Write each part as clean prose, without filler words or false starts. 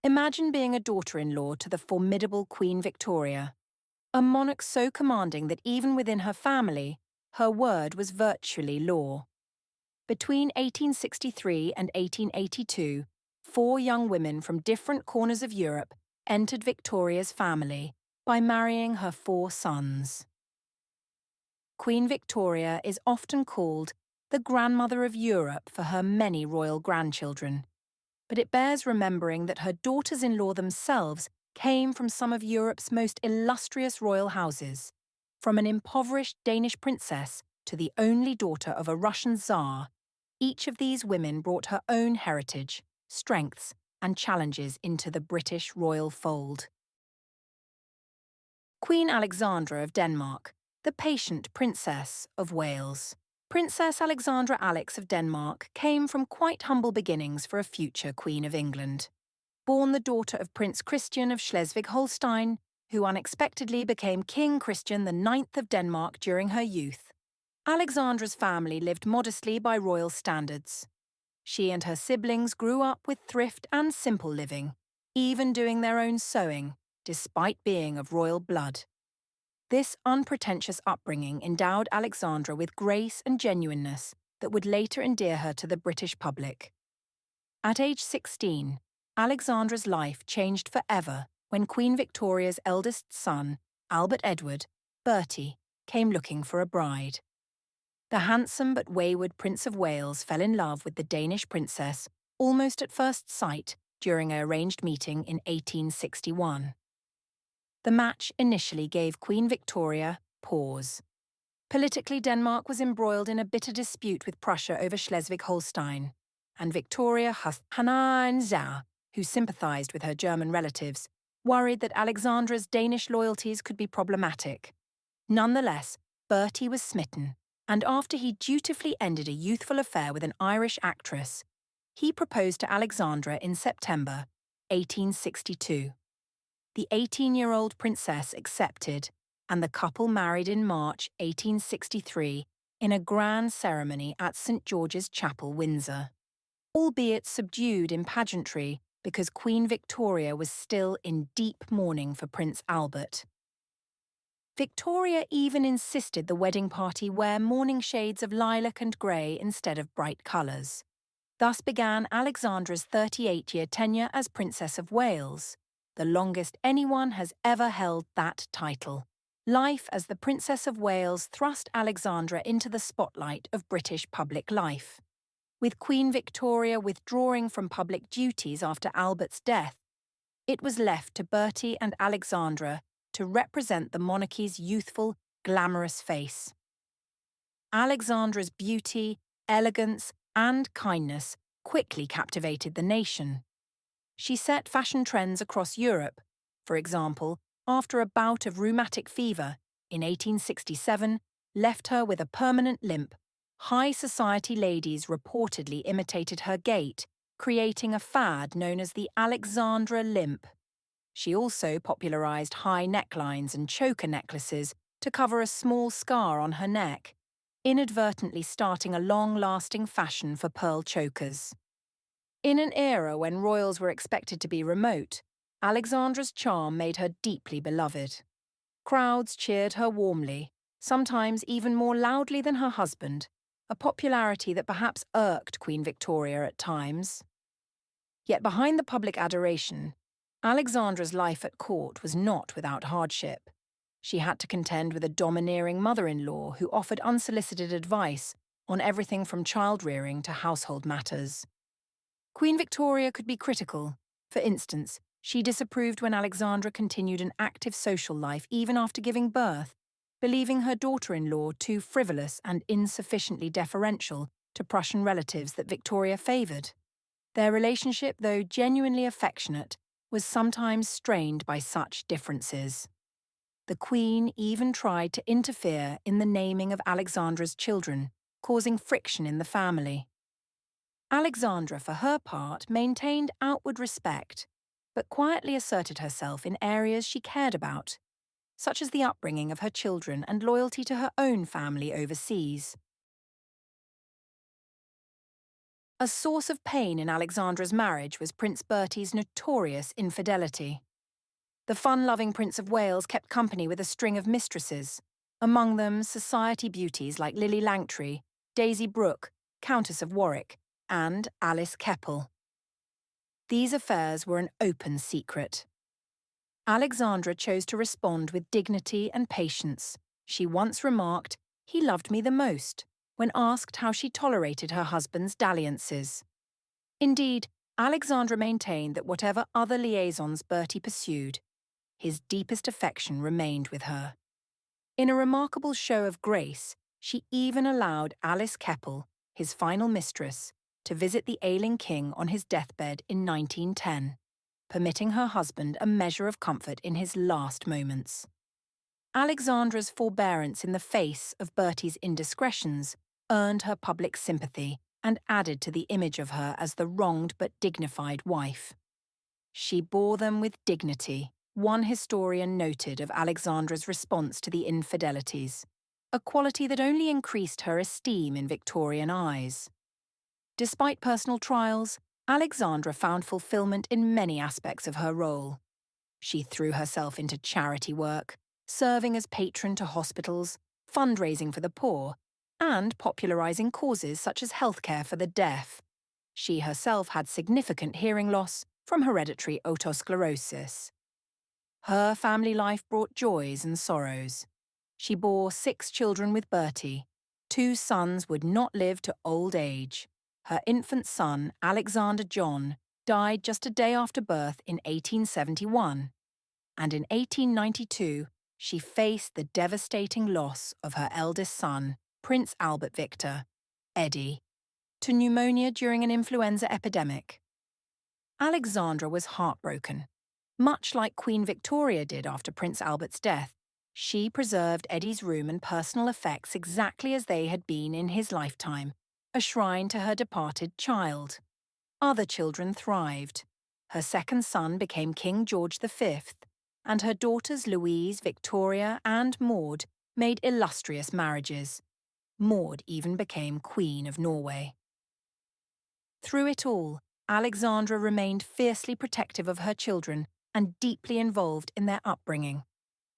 Imagine being a daughter-in-law to the formidable Queen Victoria, a monarch so commanding that even within her family, her word was virtually law. Between 1863 and 1882, 4 young women from different corners of Europe entered Victoria's family by marrying her 4 sons. Queen Victoria is often called the grandmother of Europe for her many royal grandchildren, but it bears remembering that her daughters-in-law themselves came from some of Europe's most illustrious royal houses, from an impoverished Danish princess to the only daughter of a Russian Tsar. Each of these women brought her own heritage, strengths, and challenges into the British royal fold. Queen Alexandra of Denmark, the patient Princess of Wales. Princess Alexandra Alex of Denmark came from quite humble beginnings for a future Queen of England. Born the daughter of Prince Christian of Schleswig-Holstein, who unexpectedly became King Christian IX of Denmark during her youth, Alexandra's family lived modestly by royal standards. She and her siblings grew up with thrift and simple living, even doing their own sewing, despite being of royal blood. This unpretentious upbringing endowed Alexandra with grace and genuineness that would later endear her to the British public. At age 16, Alexandra's life changed forever when Queen Victoria's eldest son, Albert Edward, Bertie, came looking for a bride. The handsome but wayward Prince of Wales fell in love with the Danish princess almost at first sight during an arranged meeting in 1861. The match initially gave Queen Victoria pause. Politically, Denmark was embroiled in a bitter dispute with Prussia over Schleswig-Holstein, and Victoria Hannah, who sympathised with her German relatives, worried that Alexandra's Danish loyalties could be problematic. Nonetheless, Bertie was smitten, and after he dutifully ended a youthful affair with an Irish actress, he proposed to Alexandra in September 1862. The 18-year-old princess accepted, and the couple married in March 1863 in a grand ceremony at St. George's Chapel, Windsor, albeit subdued in pageantry because Queen Victoria was still in deep mourning for Prince Albert. Victoria even insisted the wedding party wear mourning shades of lilac and grey instead of bright colours. Thus began Alexandra's 38-year tenure as Princess of Wales, the longest anyone has ever held that title. Life as the Princess of Wales thrust Alexandra into the spotlight of British public life. With Queen Victoria withdrawing from public duties after Albert's death, it was left to Bertie and Alexandra to represent the monarchy's youthful, glamorous face. Alexandra's beauty, elegance, and kindness quickly captivated the nation. She set fashion trends across Europe. For example, after a bout of rheumatic fever in 1867 left her with a permanent limp, high society ladies reportedly imitated her gait, creating a fad known as the Alexandra limp. She also popularized high necklines and choker necklaces to cover a small scar on her neck, inadvertently starting a long-lasting fashion for pearl chokers. In an era when royals were expected to be remote, Alexandra's charm made her deeply beloved. Crowds cheered her warmly, sometimes even more loudly than her husband, a popularity that perhaps irked Queen Victoria at times. Yet behind the public adoration, Alexandra's life at court was not without hardship. She had to contend with a domineering mother-in-law who offered unsolicited advice on everything from child-rearing to household matters. Queen Victoria could be critical. For instance, she disapproved when Alexandra continued an active social life even after giving birth, believing her daughter-in-law too frivolous and insufficiently deferential to Prussian relatives that Victoria favoured. Their relationship, though genuinely affectionate, was sometimes strained by such differences. The Queen even tried to interfere in the naming of Alexandra's children, causing friction in the family. Alexandra, for her part, maintained outward respect, but quietly asserted herself in areas she cared about, such as the upbringing of her children and loyalty to her own family overseas. A source of pain in Alexandra's marriage was Prince Bertie's notorious infidelity. The fun-loving Prince of Wales kept company with a string of mistresses, among them society beauties like Lily Langtry, Daisy Brooke, Countess of Warwick, and Alice Keppel. These affairs were an open secret. Alexandra chose to respond with dignity and patience. She once remarked, "He loved me the most," when asked how she tolerated her husband's dalliances. Indeed, Alexandra maintained that whatever other liaisons Bertie pursued, his deepest affection remained with her. In a remarkable show of grace, she even allowed Alice Keppel, his final mistress, to visit the ailing king on his deathbed in 1910, permitting her husband a measure of comfort in his last moments. Alexandra's forbearance in the face of Bertie's indiscretions earned her public sympathy and added to the image of her as the wronged but dignified wife. She bore them with dignity, one historian noted of Alexandra's response to the infidelities, a quality that only increased her esteem in Victorian eyes. Despite personal trials, Alexandra found fulfillment in many aspects of her role. She threw herself into charity work, serving as patron to hospitals, fundraising for the poor, and popularising causes such as healthcare for the deaf. She herself had significant hearing loss from hereditary otosclerosis. Her family life brought joys and sorrows. She bore 6 children with Bertie. 2 sons would not live to old age. Her infant son, Alexander John, died just a day after birth in 1871. And in 1892, she faced the devastating loss of her eldest son, Prince Albert Victor, Eddie, to pneumonia during an influenza epidemic. Alexandra was heartbroken. Much like Queen Victoria did after Prince Albert's death, she preserved Eddie's room and personal effects exactly as they had been in his lifetime, a shrine to her departed child. Other children thrived. Her second son became King George V, and her daughters Louise, Victoria, and Maud made illustrious marriages. Maud even became Queen of Norway. Through it all, Alexandra remained fiercely protective of her children and deeply involved in their upbringing,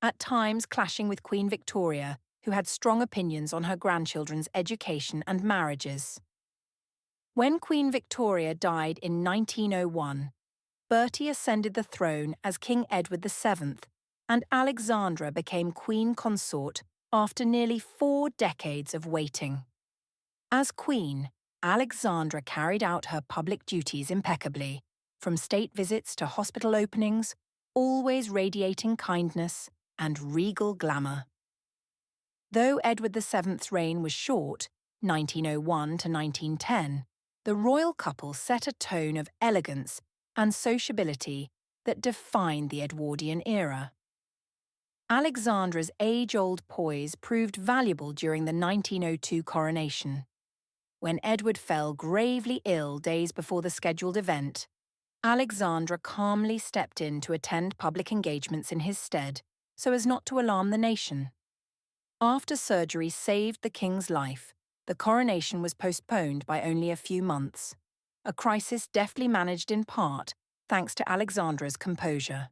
at times clashing with Queen Victoria, who had strong opinions on her grandchildren's education and marriages. When Queen Victoria died in 1901, Bertie ascended the throne as King Edward VII, and Alexandra became Queen Consort after nearly 4 decades of waiting. As Queen, Alexandra carried out her public duties impeccably, from state visits to hospital openings, always radiating kindness and regal glamour. Though Edward VII's reign was short, 1901 to 1910, the royal couple set a tone of elegance and sociability that defined the Edwardian era. Alexandra's age-old poise proved valuable during the 1902 coronation. When Edward fell gravely ill days before the scheduled event, Alexandra calmly stepped in to attend public engagements in his stead, so as not to alarm the nation. After surgery saved the king's life, the coronation was postponed by only a few months, a crisis deftly managed in part thanks to Alexandra's composure.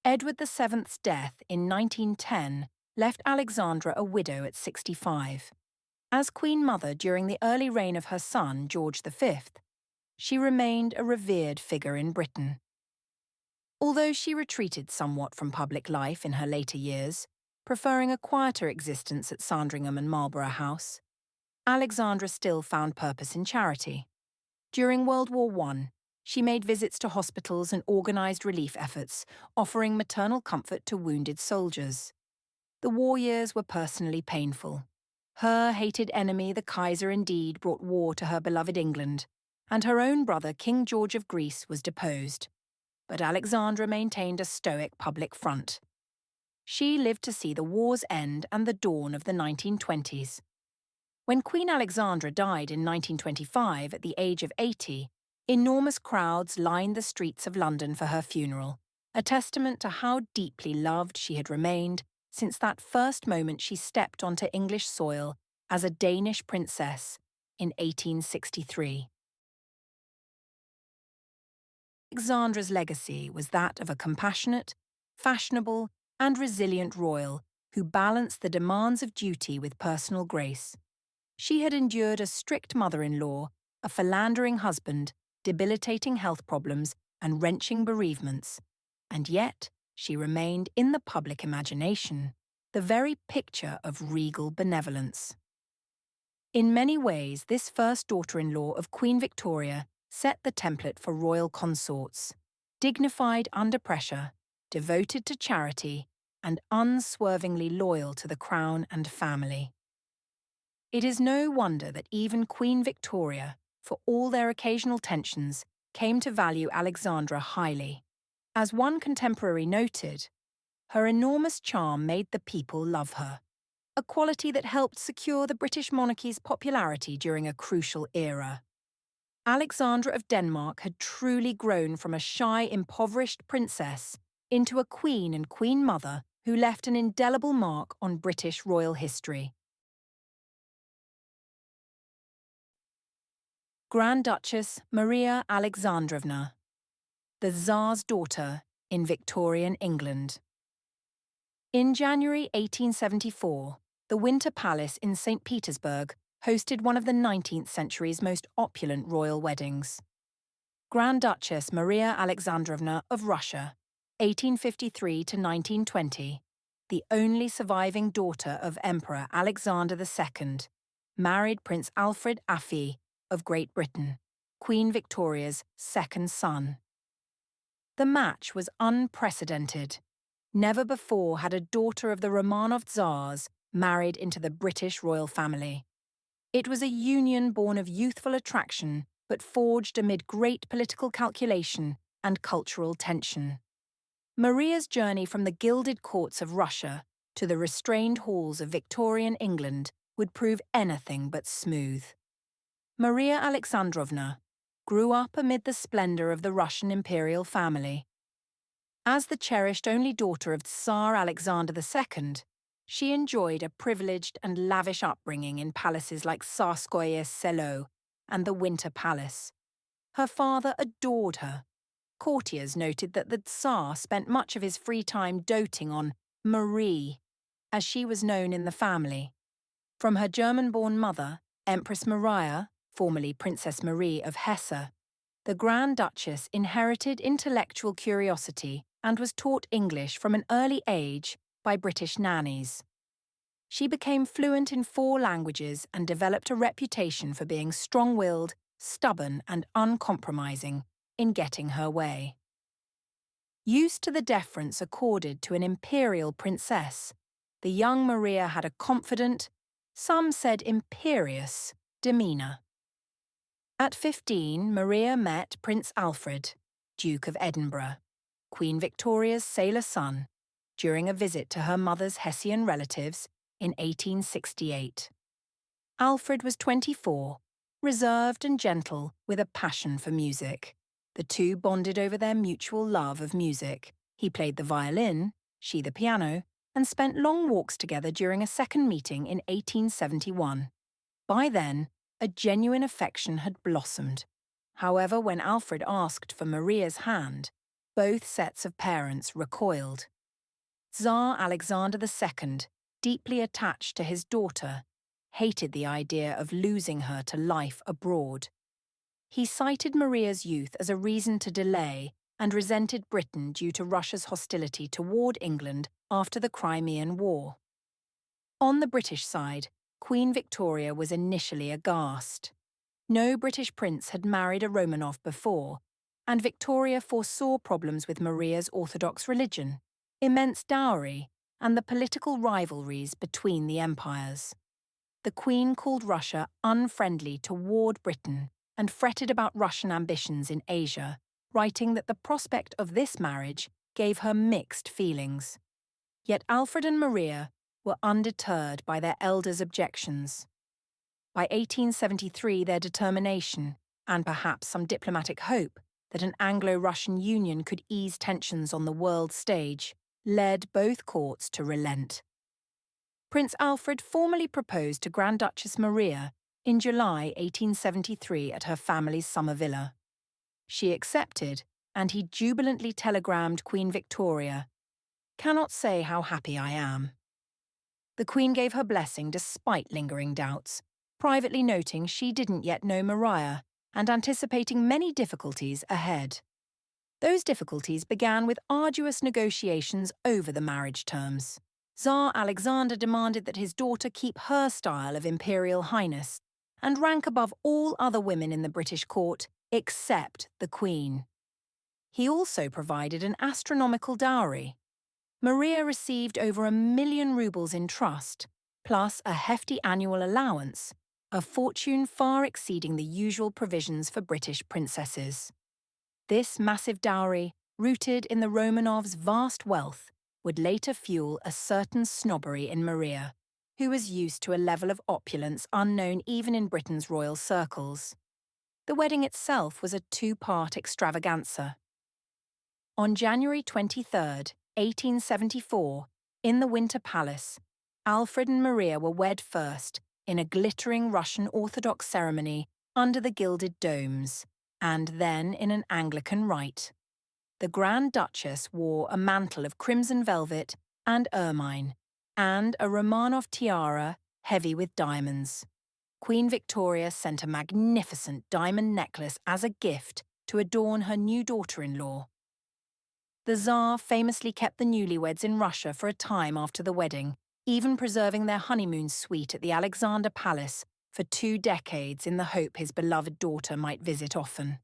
Edward VII's death in 1910 left Alexandra a widow at 65. As Queen Mother during the early reign of her son, George V, she remained a revered figure in Britain. Although she retreated somewhat from public life in her later years, preferring a quieter existence at Sandringham and Marlborough House, Alexandra still found purpose in charity. During World War I, she made visits to hospitals and organised relief efforts, offering maternal comfort to wounded soldiers. The war years were personally painful. Her hated enemy, the Kaiser, indeed brought war to her beloved England, and her own brother, King George of Greece, was deposed. But Alexandra maintained a stoic public front. She lived to see the war's end and the dawn of the 1920s. When Queen Alexandra died in 1925 at the age of 80, enormous crowds lined the streets of London for her funeral, a testament to how deeply loved she had remained since that first moment she stepped onto English soil as a Danish princess in 1863. Alexandra's legacy was that of a compassionate, fashionable, and resilient royal who balanced the demands of duty with personal grace. She had endured a strict mother-in-law, a philandering husband, debilitating health problems, and wrenching bereavements, and yet she remained in the public imagination, the very picture of regal benevolence. In many ways, this first daughter-in-law of Queen Victoria set the template for royal consorts, dignified under pressure, devoted to charity, and unswervingly loyal to the crown and family. It is no wonder that even Queen Victoria, for all their occasional tensions, came to value Alexandra highly. As one contemporary noted, her enormous charm made the people love her, a quality that helped secure the British monarchy's popularity during a crucial era. Alexandra of Denmark had truly grown from a shy, impoverished princess into a queen and queen mother who left an indelible mark on British royal history. Grand Duchess Maria Alexandrovna, the Tsar's daughter in Victorian England. In January 1874, the Winter Palace in St. Petersburg hosted one of the 19th century's most opulent royal weddings. Grand Duchess Maria Alexandrovna of Russia, 1853 to 1920, the only surviving daughter of Emperor Alexander II, married Prince Alfred Affi of Great Britain, Queen Victoria's second son. The match was unprecedented. Never before had a daughter of the Romanov Tsars married into the British royal family. It was a union born of youthful attraction, but forged amid great political calculation and cultural tension. Maria's journey from the gilded courts of Russia to the restrained halls of Victorian England would prove anything but smooth. Maria Alexandrovna grew up amid the splendor of the Russian imperial family. As the cherished only daughter of Tsar Alexander II, she enjoyed a privileged and lavish upbringing in palaces like Tsarskoye Selo and the Winter Palace. Her father adored her. Courtiers noted that the Tsar spent much of his free time doting on Marie, as she was known in the family. From her German-born mother, Empress Maria, formerly Princess Marie of Hesse, the Grand Duchess inherited intellectual curiosity and was taught English from an early age by British nannies. She became fluent in 4 languages and developed a reputation for being strong-willed, stubborn, and uncompromising in getting her way. Used to the deference accorded to an imperial princess, the young Maria had a confident, some said imperious, demeanour. At 15, Maria met Prince Alfred, Duke of Edinburgh, Queen Victoria's sailor son, during a visit to her mother's Hessian relatives in 1868. Alfred was 24, reserved and gentle, with a passion for music. The two bonded over their mutual love of music. He played the violin, she the piano, and spent long walks together during a second meeting in 1871. By then, a genuine affection had blossomed. However, when Alfred asked for Maria's hand, both sets of parents recoiled. Tsar Alexander II, deeply attached to his daughter, hated the idea of losing her to life abroad. He cited Maria's youth as a reason to delay and resented Britain due to Russia's hostility toward England after the Crimean War. On the British side, Queen Victoria was initially aghast. No British prince had married a Romanov before, and Victoria foresaw problems with Maria's Orthodox religion, immense dowry, and the political rivalries between the empires. The Queen called Russia unfriendly toward Britain and fretted about Russian ambitions in Asia, writing that the prospect of this marriage gave her mixed feelings. Yet Alfred and Maria were undeterred by their elders' objections. By 1873, their determination, and perhaps some diplomatic hope that an Anglo-Russian union could ease tensions on the world stage, led both courts to relent. Prince Alfred formally proposed to Grand Duchess Maria in July 1873 at her family's summer villa. She accepted, and he jubilantly telegrammed Queen Victoria, "Cannot say how happy I am." The Queen gave her blessing despite lingering doubts, privately noting she didn't yet know Maria and anticipating many difficulties ahead. Those difficulties began with arduous negotiations over the marriage terms. Tsar Alexander demanded that his daughter keep her style of imperial highness and rank above all other women in the British court except the Queen. He also provided an astronomical dowry. Maria received over 1,000,000 rubles in trust, plus a hefty annual allowance, a fortune far exceeding the usual provisions for British princesses. This massive dowry, rooted in the Romanovs' vast wealth, would later fuel a certain snobbery in Maria, who was used to a level of opulence unknown even in Britain's royal circles. The wedding itself was a two-part extravaganza. On January 23, 1874, in the Winter Palace, Alfred and Maria were wed first in a glittering Russian Orthodox ceremony under the gilded domes, and then in an Anglican rite. The Grand Duchess wore a mantle of crimson velvet and ermine, and a Romanov tiara heavy with diamonds. Queen Victoria sent a magnificent diamond necklace as a gift to adorn her new daughter-in-law. The Tsar famously kept the newlyweds in Russia for a time after the wedding, even preserving their honeymoon suite at the Alexandra Palace for 2 decades in the hope his beloved daughter might visit often.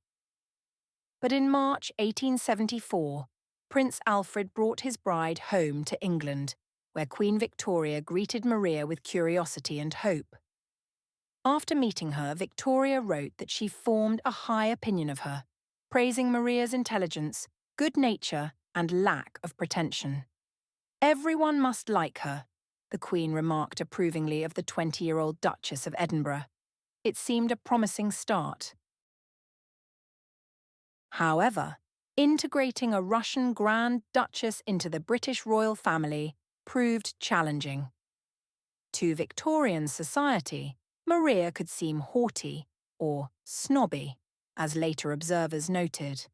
But in March 1874, Prince Alfred brought his bride home to England, where Queen Victoria greeted Maria with curiosity and hope. After meeting her, Victoria wrote that she formed a high opinion of her, praising Maria's intelligence, good nature, and lack of pretension. "Everyone must like her," the Queen remarked approvingly of the 20-year-old Duchess of Edinburgh. It seemed a promising start. However, integrating a Russian Grand Duchess into the British royal family proved challenging. To Victorian society, Maria could seem haughty or snobby, as later observers noted.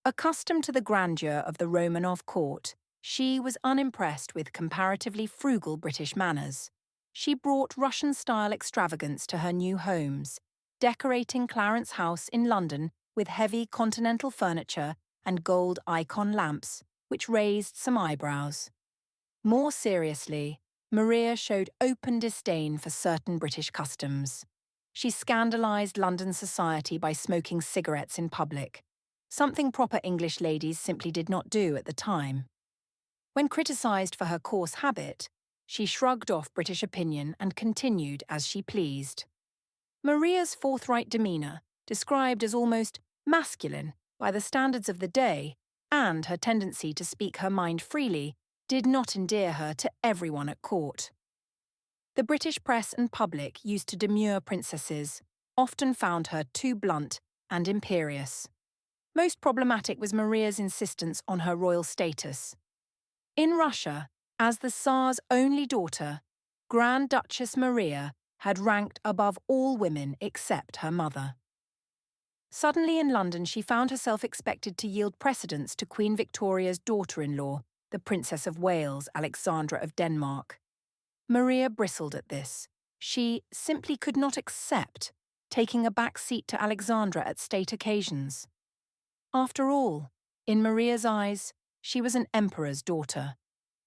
Accustomed to the grandeur of the Romanov court, she was unimpressed with comparatively frugal British manners. She brought Russian-style extravagance to her new homes, decorating Clarence House in London with heavy continental furniture and gold icon lamps, which raised some eyebrows. More seriously, Maria showed open disdain for certain British customs. She scandalised London society by smoking cigarettes in public, something proper English ladies simply did not do at the time. When criticised for her coarse habit, she shrugged off British opinion and continued as she pleased. Maria's forthright demeanour, described as almost masculine by the standards of the day, and her tendency to speak her mind freely, did not endear her to everyone at court. The British press and public used to demure princesses, often found her too blunt and imperious. Most problematic was Maria's insistence on her royal status. In Russia, as the Tsar's only daughter, Grand Duchess Maria had ranked above all women except her mother. Suddenly in London, she found herself expected to yield precedence to Queen Victoria's daughter-in-law, the Princess of Wales, Alexandra of Denmark. Maria bristled at this. She simply could not accept taking a back seat to Alexandra at state occasions. After all, in Maria's eyes, she was an emperor's daughter,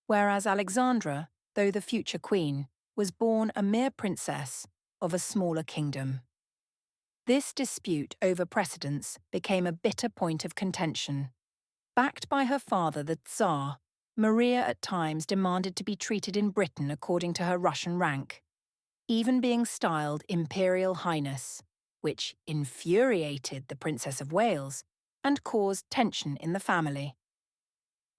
whereas Alexandra, though the future queen, was born a mere princess of a smaller kingdom. This dispute over precedence became a bitter point of contention. Backed by her father, the Tsar, Maria at times demanded to be treated in Britain according to her Russian rank, even being styled Imperial Highness, which infuriated the Princess of Wales and caused tension in the family.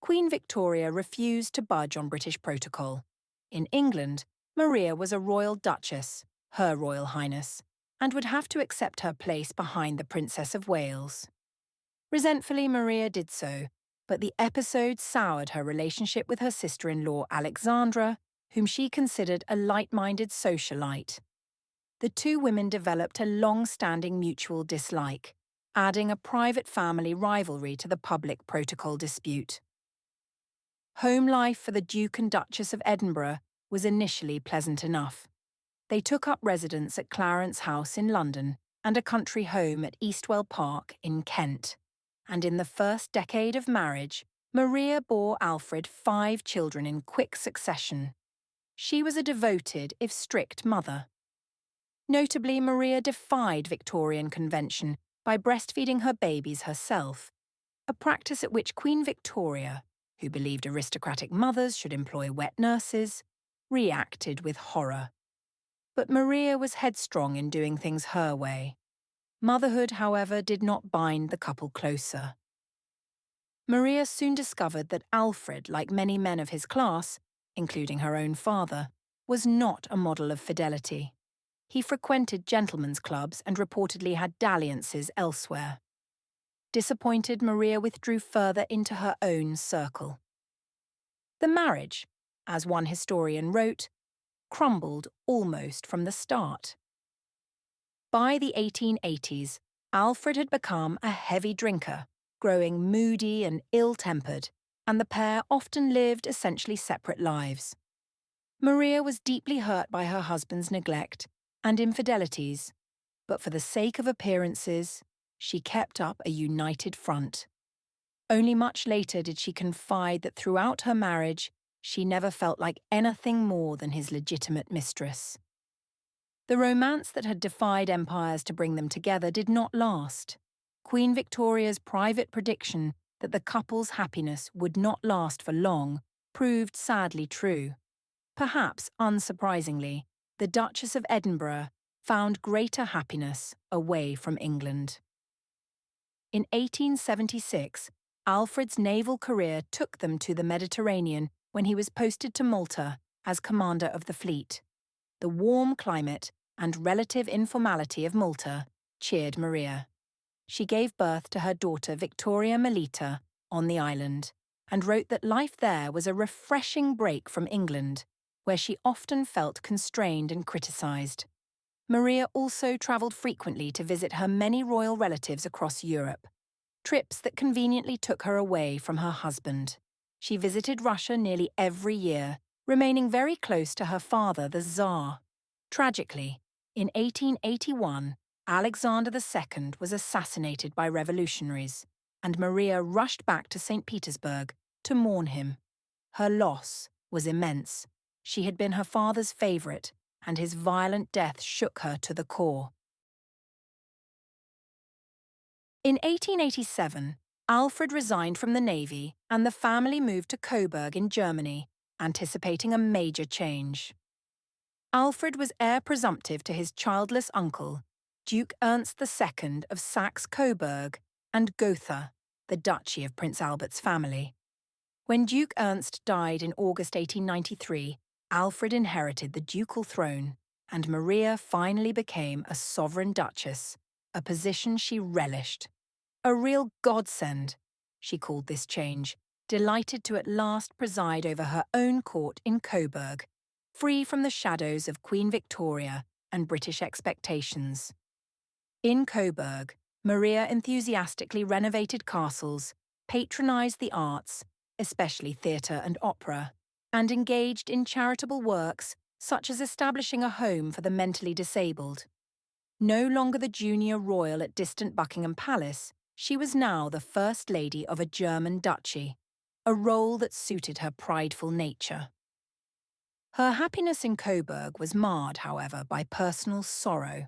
Queen Victoria refused to budge on British protocol. In England, Maria was a royal duchess, her Royal Highness, and would have to accept her place behind the Princess of Wales. Resentfully, Maria did so, but the episode soured her relationship with her sister-in-law Alexandra, whom she considered a light-minded socialite. The two women developed a long-standing mutual dislike, adding a private family rivalry to the public protocol dispute. Home life for the Duke and Duchess of Edinburgh was initially pleasant enough. They took up residence at Clarence House in London and a country home at Eastwell Park in Kent. And in the first decade of marriage, Maria bore Alfred 5 children in quick succession. She was a devoted, if strict, mother. Notably, Maria defied Victorian convention by breastfeeding her babies herself, a practice at which Queen Victoria, who believed aristocratic mothers should employ wet nurses, reacted with horror. But Maria was headstrong in doing things her way. Motherhood, however, did not bind the couple closer. Maria soon discovered that Alfred, like many men of his class, including her own father, was not a model of fidelity. He frequented gentlemen's clubs and reportedly had dalliances elsewhere. Disappointed, Maria withdrew further into her own circle. The marriage, as one historian wrote, crumbled almost from the start. By the 1880s, Alfred had become a heavy drinker, growing moody and ill-tempered, and the pair often lived essentially separate lives. Maria was deeply hurt by her husband's neglect and infidelities, but for the sake of appearances, she kept up a united front. Only much later did she confide that throughout her marriage, she never felt like anything more than his legitimate mistress. The romance that had defied empires to bring them together did not last. Queen Victoria's private prediction that the couple's happiness would not last for long proved sadly true. Perhaps unsurprisingly, the Duchess of Edinburgh found greater happiness away from England. In 1876, Alfred's naval career took them to the Mediterranean when he was posted to Malta as commander of the fleet. The warm climate and relative informality of Malta cheered Maria. She gave birth to her daughter Victoria Melita on the island and wrote that life there was a refreshing break from England, where she often felt constrained and criticised. Maria also travelled frequently to visit her many royal relatives across Europe, trips that conveniently took her away from her husband. She visited Russia nearly every year, remaining very close to her father, the Tsar. Tragically, in 1881, Alexander II was assassinated by revolutionaries, and Maria rushed back to St. Petersburg to mourn him. Her loss was immense. She had been her father's favourite, and his violent death shook her to the core. In 1887, Alfred resigned from the Navy and the family moved to Coburg in Germany, anticipating a major change. Alfred was heir presumptive to his childless uncle, Duke Ernst II of Saxe-Coburg and Gotha, the Duchy of Prince Albert's family. When Duke Ernst died in August 1893, Alfred inherited the ducal throne, and Maria finally became a sovereign duchess, a position she relished. A real godsend, she called this change, delighted to at last preside over her own court in Coburg, free from the shadows of Queen Victoria and British expectations. In Coburg, Maria enthusiastically renovated castles, patronised the arts, especially theatre and opera, and engaged in charitable works such as establishing a home for the mentally disabled. No longer the junior royal at distant Buckingham Palace, she was now the First Lady of a German duchy, a role that suited her prideful nature. Her happiness in Coburg was marred, however, by personal sorrow.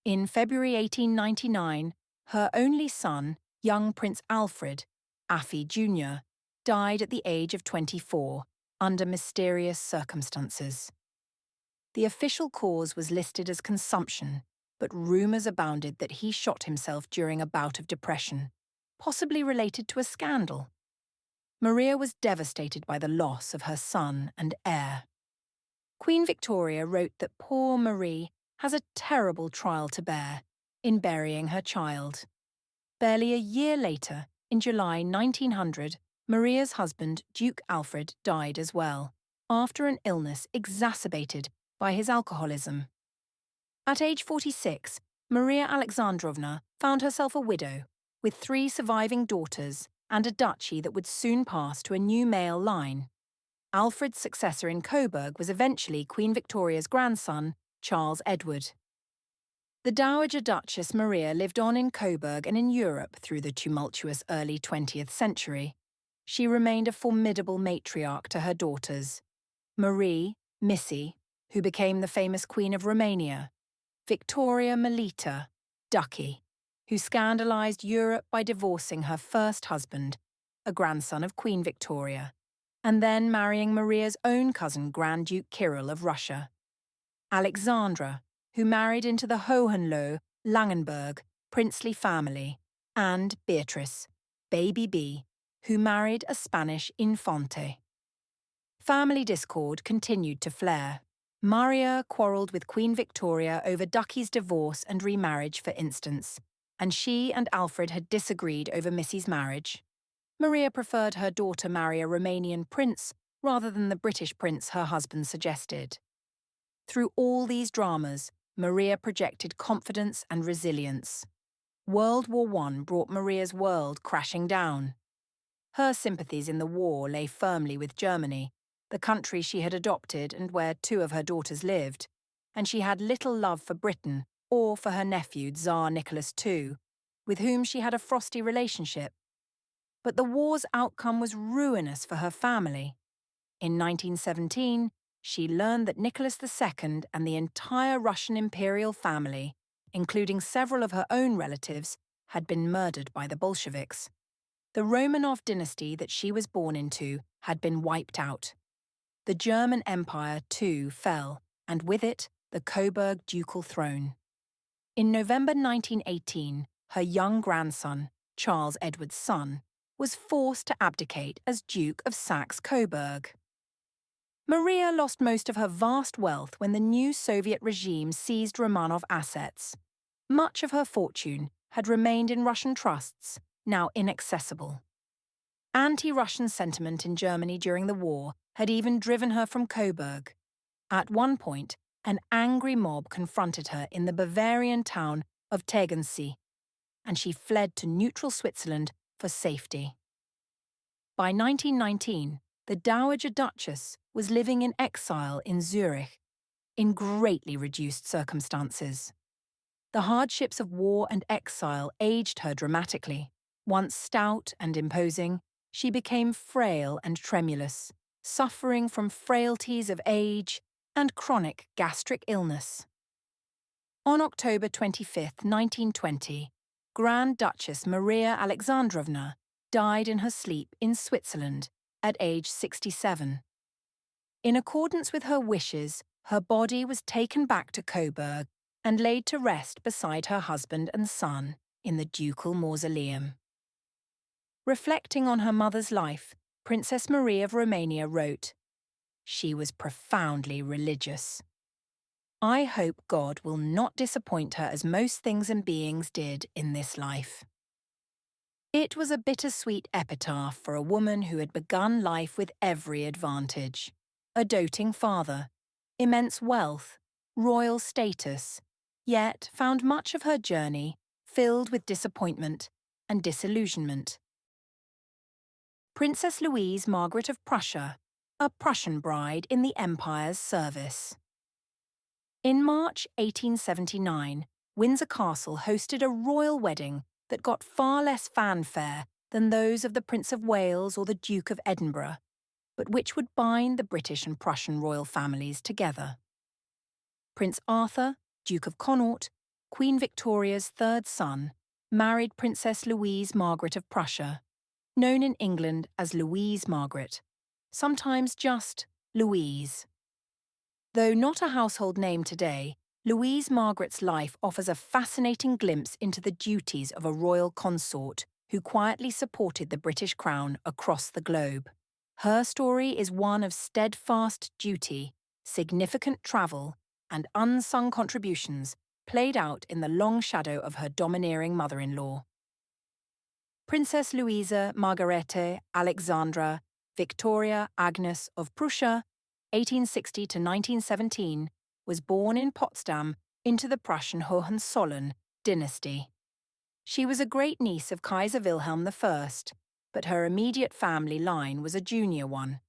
In February 1899, her only son, young Prince Alfred, Affie Jr., died at the age of 24, under mysterious circumstances. The official cause was listed as consumption, but rumours abounded that he shot himself during a bout of depression, possibly related to a scandal. Maria was devastated by the loss of her son and heir. Queen Victoria wrote that poor Marie has a terrible trial to bear in burying her child. Barely a year later, in July 1900, Maria's husband, Duke Alfred, died as well, after an illness exacerbated by his alcoholism. At age 46, Maria Alexandrovna found herself a widow, with 3 surviving daughters and a duchy that would soon pass to a new male line. Alfred's successor in Coburg was eventually Queen Victoria's grandson, Charles Edward. The Dowager Duchess Maria lived on in Coburg and in Europe through the tumultuous early 20th century. She remained a formidable matriarch to her daughters, Marie, Missy, who became the famous Queen of Romania, Victoria Melita, Ducky, who scandalized Europe by divorcing her first husband, a grandson of Queen Victoria, and then marrying Maria's own cousin Grand Duke Kirill of Russia, Alexandra, who married into the Hohenlohe-Langenburg princely family, and Beatrice, Baby B, who married a Spanish infante. Family discord continued to flare. Maria quarrelled with Queen Victoria over Ducky's divorce and remarriage, for instance, and she and Alfred had disagreed over Missy's marriage. Maria preferred her daughter marry a Romanian prince rather than the British prince her husband suggested. Through all these dramas, Maria projected confidence and resilience. World War I brought Maria's world crashing down. Her sympathies in the war lay firmly with Germany, the country she had adopted and where 2 of her daughters lived, and she had little love for Britain or for her nephew Tsar Nicholas II, with whom she had a frosty relationship. But the war's outcome was ruinous for her family. In 1917, she learned that Nicholas II and the entire Russian imperial family, including several of her own relatives, had been murdered by the Bolsheviks. The Romanov dynasty that she was born into had been wiped out. The German Empire, too, fell, and with it, the Coburg ducal throne. In November 1918, her young grandson, Charles Edward's son, was forced to abdicate as Duke of Saxe-Coburg. Maria lost most of her vast wealth when the new Soviet regime seized Romanov assets. Much of her fortune had remained in Russian trusts, now inaccessible. Anti-Russian sentiment in Germany during the war had even driven her from Coburg. At one point, an angry mob confronted her in the Bavarian town of Tegernsee, and she fled to neutral Switzerland for safety. By 1919, the Dowager Duchess was living in exile in Zurich, in greatly reduced circumstances. The hardships of war and exile aged her dramatically. Once stout and imposing, she became frail and tremulous, suffering from frailties of age and chronic gastric illness. On October 25, 1920, Grand Duchess Maria Alexandrovna died in her sleep in Switzerland at age 67. In accordance with her wishes, her body was taken back to Coburg and laid to rest beside her husband and son in the ducal mausoleum. Reflecting on her mother's life, Princess Marie of Romania wrote, "She was profoundly religious. I hope God will not disappoint her as most things and beings did in this life." It was a bittersweet epitaph for a woman who had begun life with every advantage: a doting father, immense wealth, royal status, yet found much of her journey filled with disappointment and disillusionment. Princess Louise Margaret of Prussia, a Prussian bride in the Empire's service. In March 1879, Windsor Castle hosted a royal wedding that got far less fanfare than those of the Prince of Wales or the Duke of Edinburgh, but which would bind the British and Prussian royal families together. Prince Arthur, Duke of Connaught, Queen Victoria's 3rd son, married Princess Louise Margaret of Prussia, known in England as Louise Margaret, sometimes just Louise. Though not a household name today, Louise Margaret's life offers a fascinating glimpse into the duties of a royal consort who quietly supported the British crown across the globe. Her story is one of steadfast duty, significant travel, and unsung contributions played out in the long shadow of her domineering mother-in-law. Princess Louisa Margarete Alexandra Victoria Agnes of Prussia, 1860 to 1917, was born in Potsdam into the Prussian Hohenzollern dynasty. She was a great-niece of Kaiser Wilhelm I, but her immediate family line was a junior one.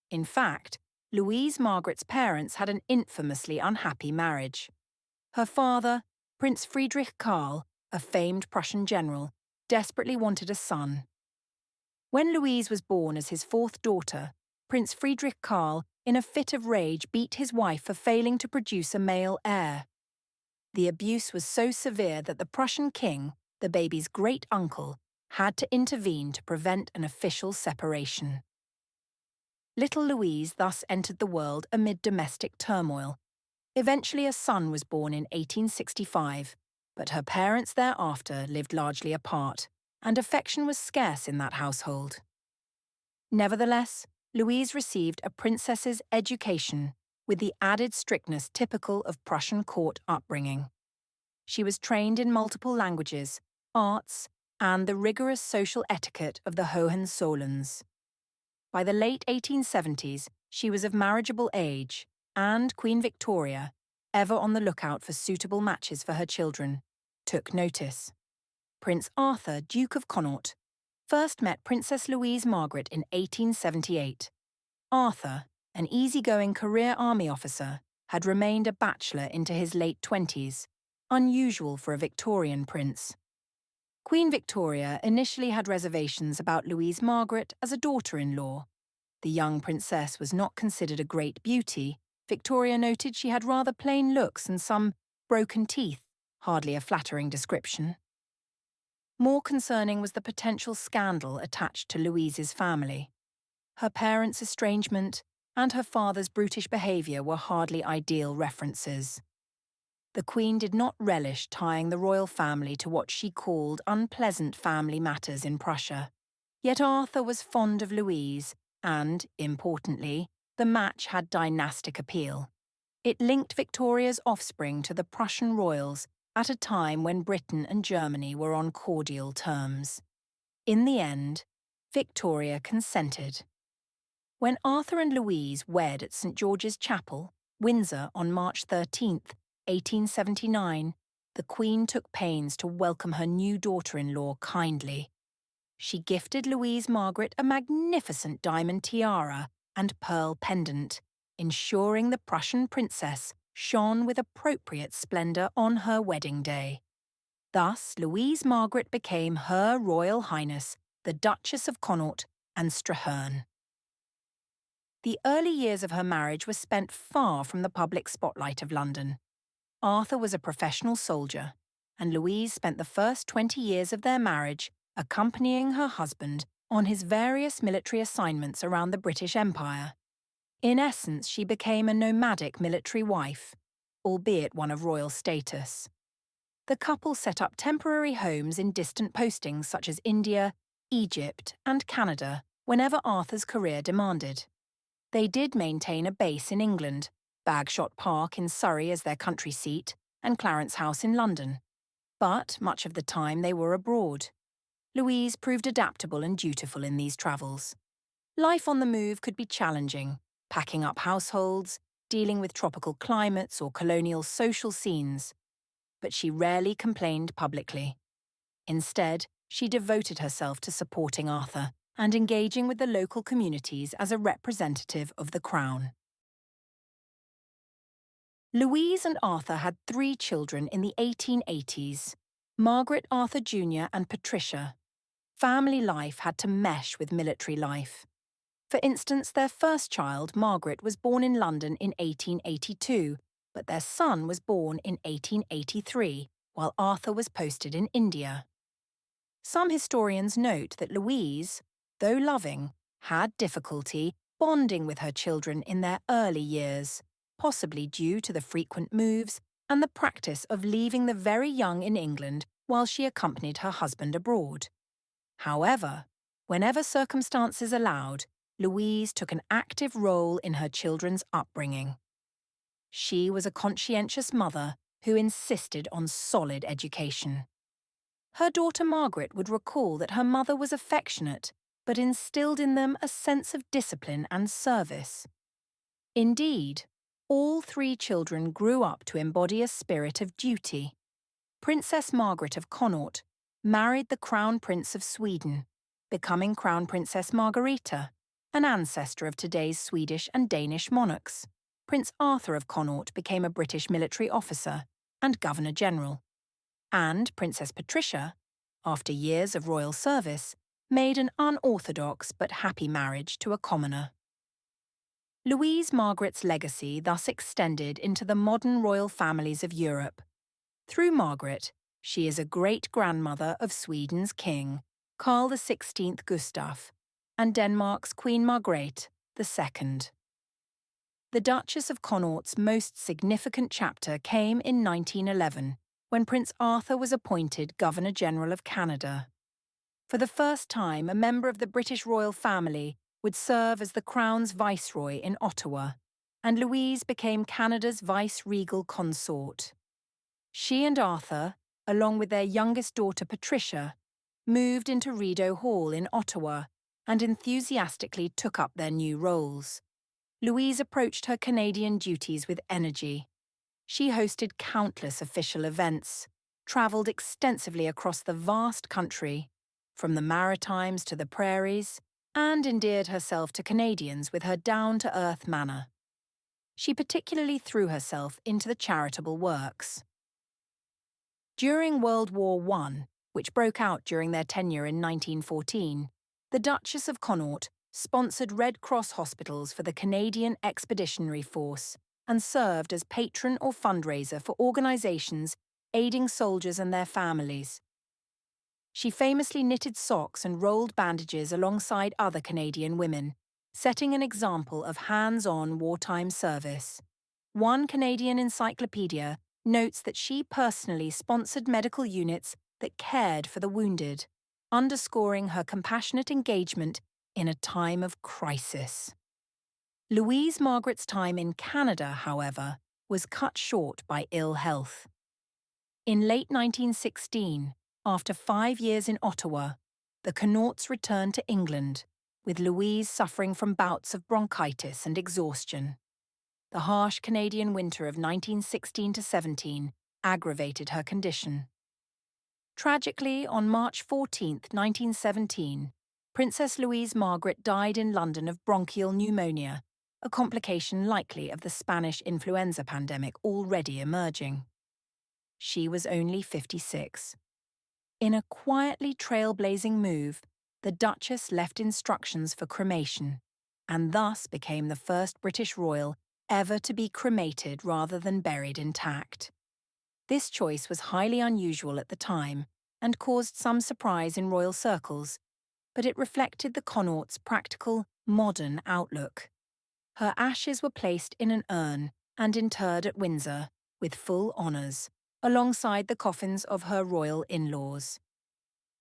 In fact, Louise Margaret's parents had an infamously unhappy marriage. Her father, Prince Friedrich Karl, a famed Prussian general, desperately wanted a son. When Louise was born as his fourth daughter, Prince Friedrich Karl, in a fit of rage, beat his wife for failing to produce a male heir. The abuse was so severe that the Prussian king, the baby's great-uncle, had to intervene to prevent an official separation. Little Louise thus entered the world amid domestic turmoil. Eventually a son was born in 1865, but her parents thereafter lived largely apart, and affection was scarce in that household. Nevertheless, Louise received a princess's education with the added strictness typical of Prussian court upbringing. She was trained in multiple languages, arts, and the rigorous social etiquette of the Hohenzollerns. By the late 1870s, she was of marriageable age, and Queen Victoria, ever on the lookout for suitable matches for her children, took notice. Prince Arthur, Duke of Connaught, first met Princess Louise Margaret in 1878. Arthur, an easygoing career army officer, had remained a bachelor into his late 20s, unusual for a Victorian prince. Queen Victoria initially had reservations about Louise Margaret as a daughter-in-law. The young princess was not considered a great beauty. Victoria noted she had rather plain looks and some broken teeth, hardly a flattering description. More concerning was the potential scandal attached to Louise's family. Her parents' estrangement and her father's brutish behaviour were hardly ideal references. The Queen did not relish tying the royal family to what she called unpleasant family matters in Prussia. Yet Arthur was fond of Louise, and, importantly, the match had dynastic appeal. It linked Victoria's offspring to the Prussian royals at a time when Britain and Germany were on cordial terms. In the end, Victoria consented. When Arthur and Louise wed at St. George's Chapel, Windsor, on March 13th, 1879, the Queen took pains to welcome her new daughter-in-law kindly. She gifted Louise Margaret a magnificent diamond tiara and pearl pendant, ensuring the Prussian princess shone with appropriate splendour on her wedding day. Thus, Louise Margaret became Her Royal Highness, the Duchess of Connaught and Strahearn. The early years of her marriage were spent far from the public spotlight of London. Arthur was a professional soldier, and Louise spent the first 20 years of their marriage accompanying her husband on his various military assignments around the British Empire. In essence, she became a nomadic military wife, albeit one of royal status. The couple set up temporary homes in distant postings such as India, Egypt, and Canada whenever Arthur's career demanded. They did maintain a base in England, Bagshot Park in Surrey as their country seat, and Clarence House in London. But much of the time they were abroad. Louise proved adaptable and dutiful in these travels. Life on the move could be challenging, packing up households, dealing with tropical climates or colonial social scenes. But she rarely complained publicly. Instead, she devoted herself to supporting Arthur and engaging with the local communities as a representative of the Crown. Louise and Arthur had 3 children in the 1880s, Margaret, Arthur Jr. and Patricia. Family life had to mesh with military life. For instance, their first child, Margaret, was born in London in 1882, but their son was born in 1883, while Arthur was posted in India. Some historians note that Louise, though loving, had difficulty bonding with her children in their early years, possibly due to the frequent moves and the practice of leaving the very young in England while she accompanied her husband abroad. However, whenever circumstances allowed, Louise took an active role in her children's upbringing. She was a conscientious mother who insisted on solid education. Her daughter Margaret would recall that her mother was affectionate, but instilled in them a sense of discipline and service. Indeed, all 3 children grew up to embody a spirit of duty. Princess Margaret of Connaught, married the Crown Prince of Sweden, becoming Crown Princess Margareta, an ancestor of today's Swedish and Danish monarchs. Prince Arthur of Connaught became a British military officer and Governor-General. And Princess Patricia, after years of royal service, made an unorthodox but happy marriage to a commoner. Louise Margaret's legacy thus extended into the modern royal families of Europe. Through Margaret, she is a great-grandmother of Sweden's king, Carl XVI Gustaf, and Denmark's Queen Margrethe II. The Duchess of Connaught's most significant chapter came in 1911, when Prince Arthur was appointed Governor-General of Canada. For the first time, a member of the British royal family would serve as the Crown's viceroy in Ottawa, and Louise became Canada's vice-regal consort. She and Arthur, along with their youngest daughter Patricia, moved into Rideau Hall in Ottawa and enthusiastically took up their new roles. Louise approached her Canadian duties with energy. She hosted countless official events, travelled extensively across the vast country, from the Maritimes to the prairies, and endeared herself to Canadians with her down-to-earth manner. She particularly threw herself into the charitable works. During World War I, which broke out during their tenure in 1914, the Duchess of Connaught sponsored Red Cross hospitals for the Canadian Expeditionary Force and served as patron or fundraiser for organisations aiding soldiers and their families. She famously knitted socks and rolled bandages alongside other Canadian women, setting an example of hands-on wartime service. One Canadian encyclopedia notes that she personally sponsored medical units that cared for the wounded, underscoring her compassionate engagement in a time of crisis. Louise Margaret's time in Canada, however, was cut short by ill health. In late 1916, after 5 years in Ottawa, the Connaughts returned to England, with Louise suffering from bouts of bronchitis and exhaustion. The harsh Canadian winter of 1916–17 aggravated her condition. Tragically, on March 14, 1917, Princess Louise Margaret died in London of bronchial pneumonia, a complication likely of the Spanish influenza pandemic already emerging. She was only 56. In a quietly trailblazing move, the Duchess left instructions for cremation, and thus became the first British royal ever to be cremated rather than buried intact. This choice was highly unusual at the time and caused some surprise in royal circles, but it reflected the Connaughts' practical, modern outlook. Her ashes were placed in an urn and interred at Windsor, with full honours, alongside the coffins of her royal in-laws.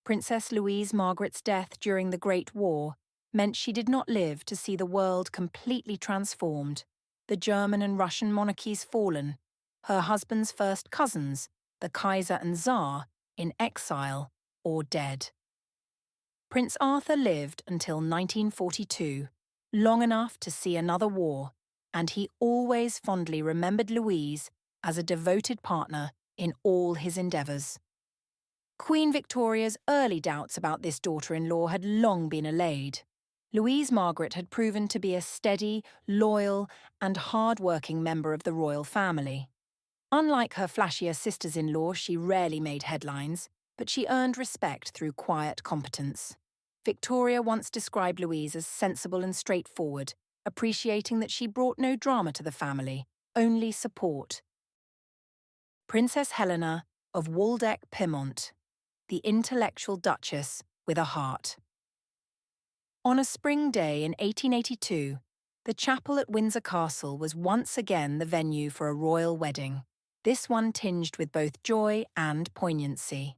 Princess Louise Margaret's death during the Great War meant she did not live to see the world completely transformed, the German and Russian monarchies fallen, her husband's first cousins, the Kaiser and Tsar, in exile or dead. Prince Arthur lived until 1942, long enough to see another war, and he always fondly remembered Louise as a devoted partner in all his endeavours. Queen Victoria's early doubts about this daughter-in-law had long been allayed. Louise Margaret had proven to be a steady, loyal, and hard-working member of the royal family. Unlike her flashier sisters-in-law, she rarely made headlines, but she earned respect through quiet competence. Victoria once described Louise as sensible and straightforward, appreciating that she brought no drama to the family, only support. Princess Helena of Waldeck, Pyrmont, the intellectual Duchess with a heart. On a spring day in 1882, the chapel at Windsor Castle was once again the venue for a royal wedding, this one tinged with both joy and poignancy.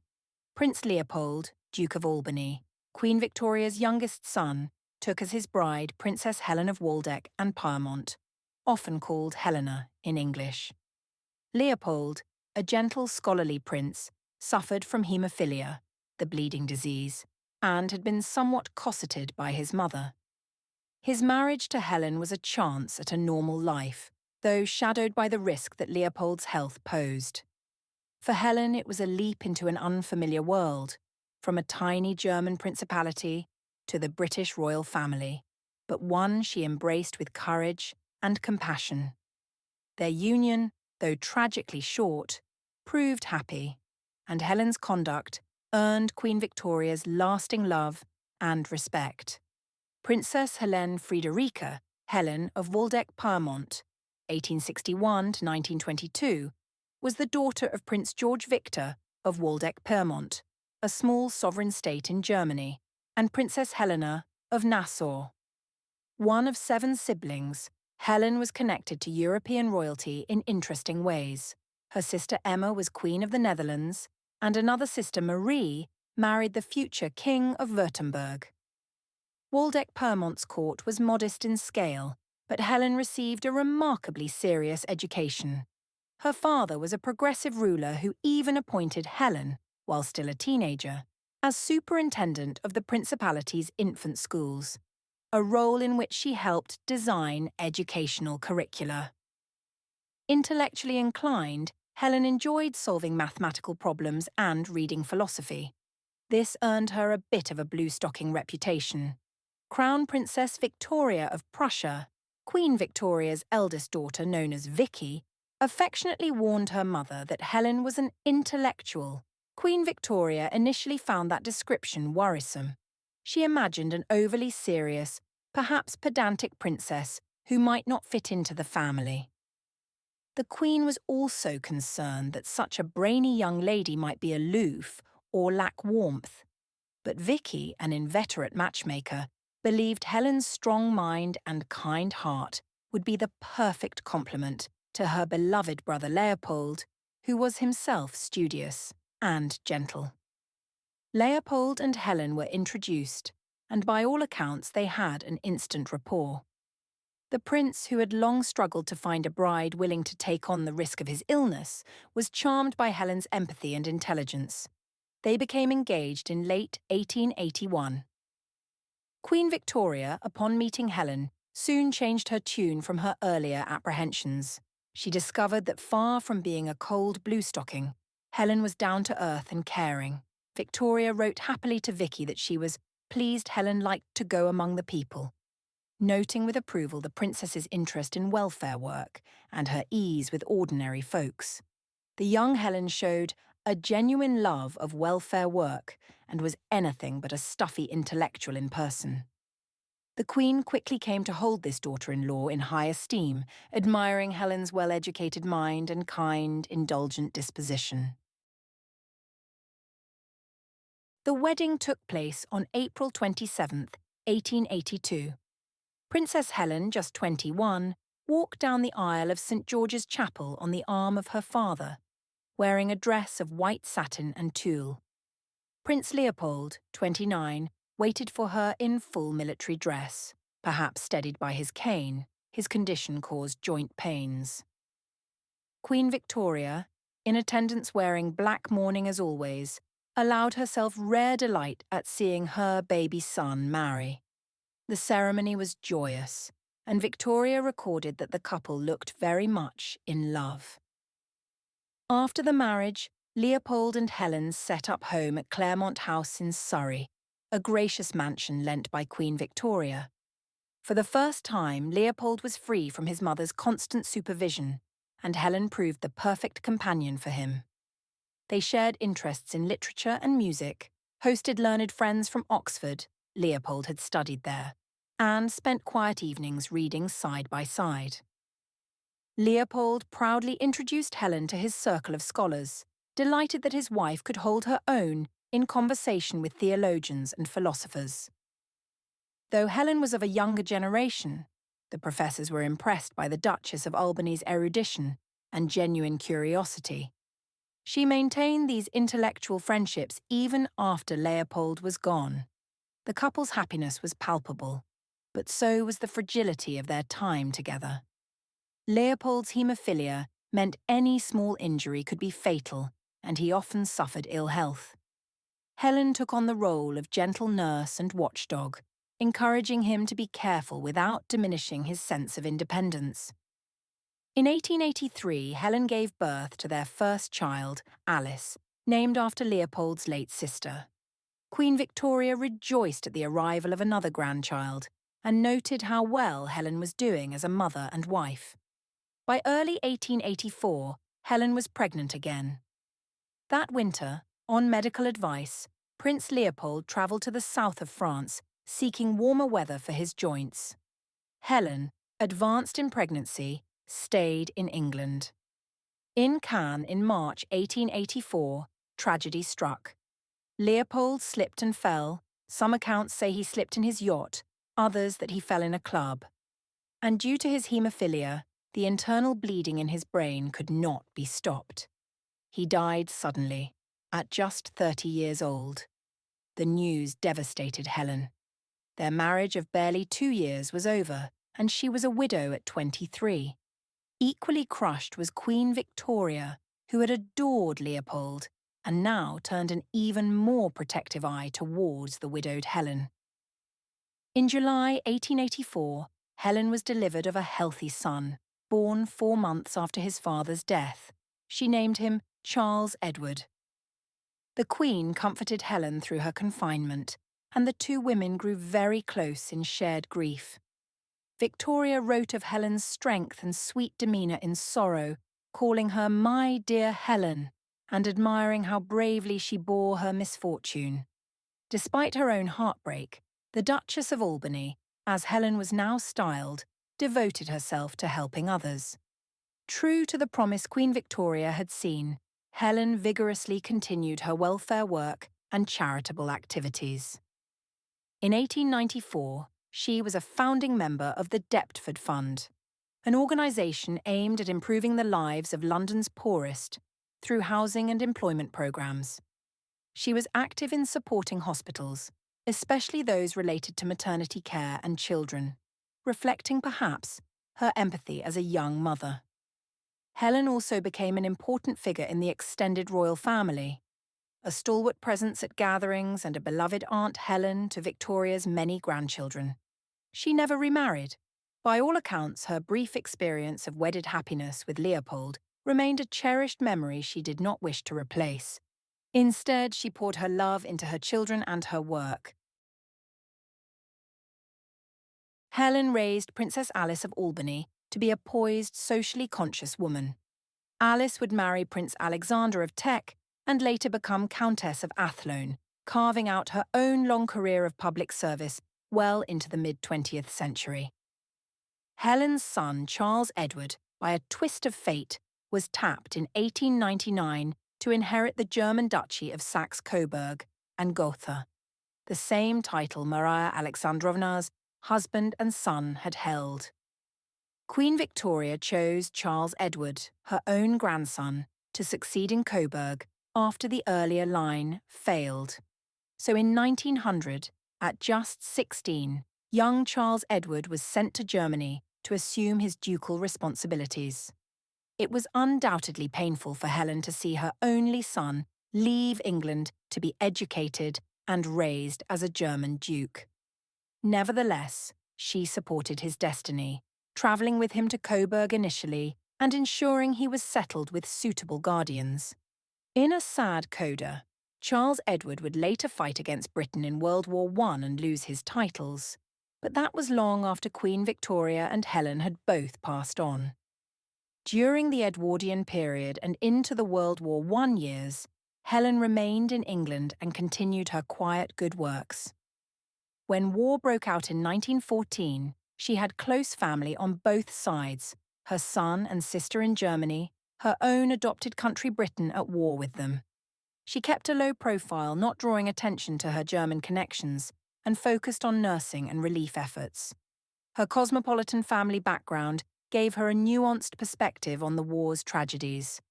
Prince Leopold, Duke of Albany, Queen Victoria's youngest son, took as his bride Princess Helen of Waldeck and Pyrmont, often called Helena in English. Leopold, a gentle scholarly prince, suffered from haemophilia, the bleeding disease, and had been somewhat cosseted by his mother. His marriage to Helen was a chance at a normal life, though shadowed by the risk that Leopold's health posed. For Helen, it was a leap into an unfamiliar world, from a tiny German principality to the British royal family, but one she embraced with courage and compassion. Their union, though tragically short, proved happy, and Helen's conduct earned Queen Victoria's lasting love and respect. Princess Helene Friederike, Helen of Waldeck Pyrmont, 1861 to 1922, was the daughter of Prince George Victor of Waldeck Pyrmont, a small sovereign state in Germany, and Princess Helena of Nassau. One of 7 siblings, Helen was connected to European royalty in interesting ways. Her sister Emma was Queen of the Netherlands, and another sister Marie married the future King of Württemberg. Waldeck Pyrmont's court was modest in scale, but Helen received a remarkably serious education. Her father was a progressive ruler who even appointed Helen, while still a teenager, as superintendent of the principality's infant schools, a role in which she helped design educational curricula. Intellectually inclined, Helen enjoyed solving mathematical problems and reading philosophy. This earned her a bit of a blue-stocking reputation. Crown Princess Victoria of Prussia, Queen Victoria's eldest daughter known as Vicky, affectionately warned her mother that Helen was an intellectual. Queen Victoria initially found that description worrisome. She imagined an overly serious, perhaps pedantic princess who might not fit into the family. The Queen was also concerned that such a brainy young lady might be aloof or lack warmth. But Vicky, an inveterate matchmaker, believed Helen's strong mind and kind heart would be the perfect complement to her beloved brother Leopold, who was himself studious and gentle. Leopold and Helen were introduced, and by all accounts they had an instant rapport. The prince, who had long struggled to find a bride willing to take on the risk of his illness, was charmed by Helen's empathy and intelligence. They became engaged in late 1881. Queen Victoria, upon meeting Helen, soon changed her tune from her earlier apprehensions. She discovered that far from being a cold blue-stocking, Helen was down to earth and caring. Victoria wrote happily to Vicky that she was pleased Helen liked to go among the people, noting with approval the princess's interest in welfare work and her ease with ordinary folks. The young Helen showed a genuine love of welfare work and was anything but a stuffy intellectual in person. The Queen quickly came to hold this daughter-in-law in high esteem, admiring Helen's well-educated mind and kind, indulgent disposition. The wedding took place on April 27, 1882. Princess Helen, just 21, walked down the aisle of St. George's Chapel on the arm of her father, wearing a dress of white satin and tulle. Prince Leopold, 29, waited for her in full military dress, perhaps steadied by his cane. His condition caused joint pains. Queen Victoria, in attendance wearing black mourning as always, allowed herself rare delight at seeing her baby son marry. The ceremony was joyous, and Victoria recorded that the couple looked very much in love. After the marriage, Leopold and Helen set up home at Claremont House in Surrey, a gracious mansion lent by Queen Victoria. For the first time, Leopold was free from his mother's constant supervision, and Helen proved the perfect companion for him. They shared interests in literature and music, hosted learned friends from Oxford — Leopold had studied there — and spent quiet evenings reading side by side. Leopold proudly introduced Helen to his circle of scholars, delighted that his wife could hold her own in conversation with theologians and philosophers. Though Helen was of a younger generation, the professors were impressed by the Duchess of Albany's erudition and genuine curiosity. She maintained these intellectual friendships even after Leopold was gone. The couple's happiness was palpable, but so was the fragility of their time together. Leopold's haemophilia meant any small injury could be fatal, and he often suffered ill health. Helen took on the role of gentle nurse and watchdog, encouraging him to be careful without diminishing his sense of independence. In 1883, Helen gave birth to their first child, Alice, named after Leopold's late sister. Queen Victoria rejoiced at the arrival of another grandchild and noted how well Helen was doing as a mother and wife. By early 1884, Helen was pregnant again. That winter, on medical advice, Prince Leopold travelled to the south of France, seeking warmer weather for his joints. Helen, advanced in pregnancy, stayed in England. In Cannes in March 1884, tragedy struck. Leopold slipped and fell. Some accounts say he slipped in his yacht, others that he fell in a club. And due to his haemophilia, the internal bleeding in his brain could not be stopped. He died suddenly, at just 30 years old. The news devastated Helen. Their marriage of barely 2 years was over, and she was a widow at 23. Equally crushed was Queen Victoria, who had adored Leopold, and now turned an even more protective eye towards the widowed Helen. In July 1884, Helen was delivered of a healthy son, born 4 months after his father's death. She named him Charles Edward. The Queen comforted Helen through her confinement, and the two women grew very close in shared grief. Victoria wrote of Helen's strength and sweet demeanour in sorrow, calling her "my dear Helen," and admiring how bravely she bore her misfortune. Despite her own heartbreak, the Duchess of Albany, as Helen was now styled, devoted herself to helping others. True to the promise Queen Victoria had seen, Helen vigorously continued her welfare work and charitable activities. In 1894, she was a founding member of the Deptford Fund, an organisation aimed at improving the lives of London's poorest through housing and employment programmes. She was active in supporting hospitals, especially those related to maternity care and children, reflecting perhaps her empathy as a young mother. Helen also became an important figure in the extended royal family, a stalwart presence at gatherings and a beloved Aunt Helen to Victoria's many grandchildren. She never remarried. By all accounts, her brief experience of wedded happiness with Leopold remained a cherished memory she did not wish to replace. Instead, she poured her love into her children and her work. Helen raised Princess Alice of Albany to be a poised, socially conscious woman. Alice would marry Prince Alexandra of Teck and later become Countess of Athlone, carving out her own long career of public service well into the mid-20th century. Helen's son, Charles Edward, by a twist of fate, was tapped in 1899 to inherit the German duchy of Saxe-Coburg and Gotha, the same title Maria Alexandrovna's husband and son had held. Queen Victoria chose Charles Edward, her own grandson, to succeed in Coburg after the earlier line failed. So in 1900, at just 16, young Charles Edward was sent to Germany to assume his ducal responsibilities. It was undoubtedly painful for Helen to see her only son leave England to be educated and raised as a German duke. Nevertheless, she supported his destiny, travelling with him to Coburg initially and ensuring he was settled with suitable guardians. In a sad coda, Charles Edward would later fight against Britain in World War I and lose his titles, but that was long after Queen Victoria and Helen had both passed on. During the Edwardian period and into the World War I years, Helen remained in England and continued her quiet good works. When war broke out in 1914, she had close family on both sides, her son and sister in Germany, her own adopted country Britain at war with them. She kept a low profile, not drawing attention to her German connections, and focused on nursing and relief efforts. Her cosmopolitan family background gave her a nuanced perspective on the war's tragedies.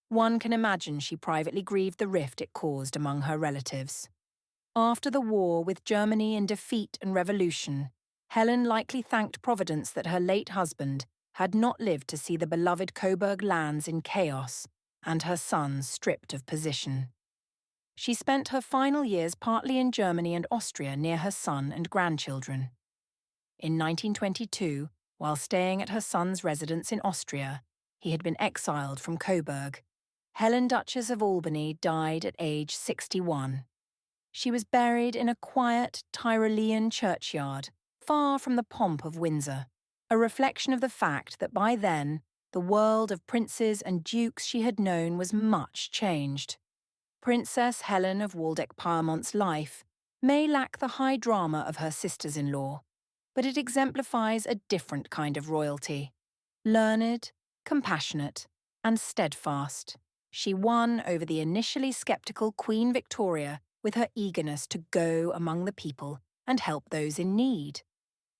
One can imagine she privately grieved the rift it caused among her relatives. After the war, with Germany in defeat and revolution, Helen likely thanked Providence that her late husband had not lived to see the beloved Coburg lands in chaos and her son stripped of position. She spent her final years partly in Germany and Austria near her son and grandchildren. In 1922, while staying at her son's residence in Austria, he had been exiled from Coburg. Helen, Duchess of Albany, died at age 61. She was buried in a quiet Tyrolean churchyard, far from the pomp of Windsor, a reflection of the fact that by then, the world of princes and dukes she had known was much changed. Princess Helen of Waldeck-Pyrmont's life may lack the high drama of her sisters-in-law, but it exemplifies a different kind of royalty. Learned, compassionate, and steadfast, she won over the initially sceptical Queen Victoria with her eagerness to go among the people and help those in need.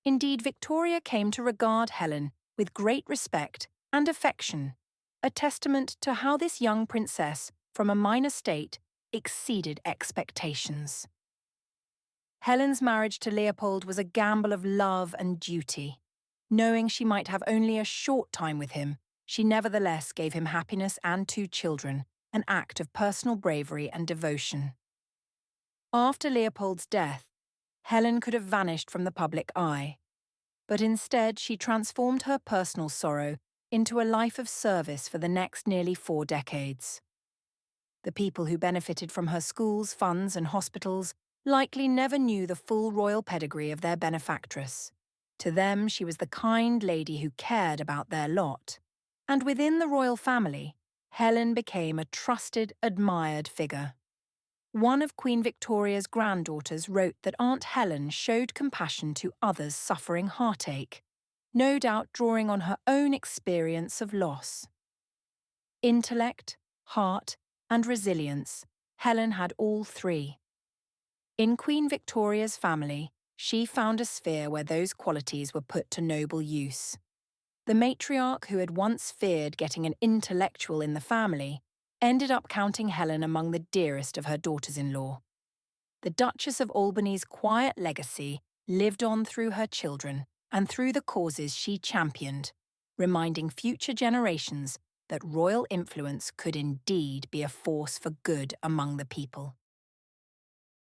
Indeed, Victoria came to regard Helen with great respect and affection, a testament to how this young princess from a minor state exceeded expectations. Helen's marriage to Leopold was a gamble of love and duty. Knowing she might have only a short time with him, she nevertheless gave him happiness and 2 children, an act of personal bravery and devotion. After Leopold's death, Helen could have vanished from the public eye, but instead she transformed her personal sorrow into a life of service for the next nearly 4 decades. The people who benefited from her schools, funds, and hospitals likely never knew the full royal pedigree of their benefactress. To them, she was the kind lady who cared about their lot. And within the royal family, Helen became a trusted, admired figure. One of Queen Victoria's granddaughters wrote that Aunt Helen showed compassion to others suffering heartache, no doubt drawing on her own experience of loss. Intellect, heart, and resilience, Helen had all 3. In Queen Victoria's family, she found a sphere where those qualities were put to noble use. The matriarch who had once feared getting an intellectual in the family ended up counting Helen among the dearest of her daughters-in-law. The Duchess of Albany's quiet legacy lived on through her children and through the causes she championed, reminding future generations that royal influence could indeed be a force for good among the people.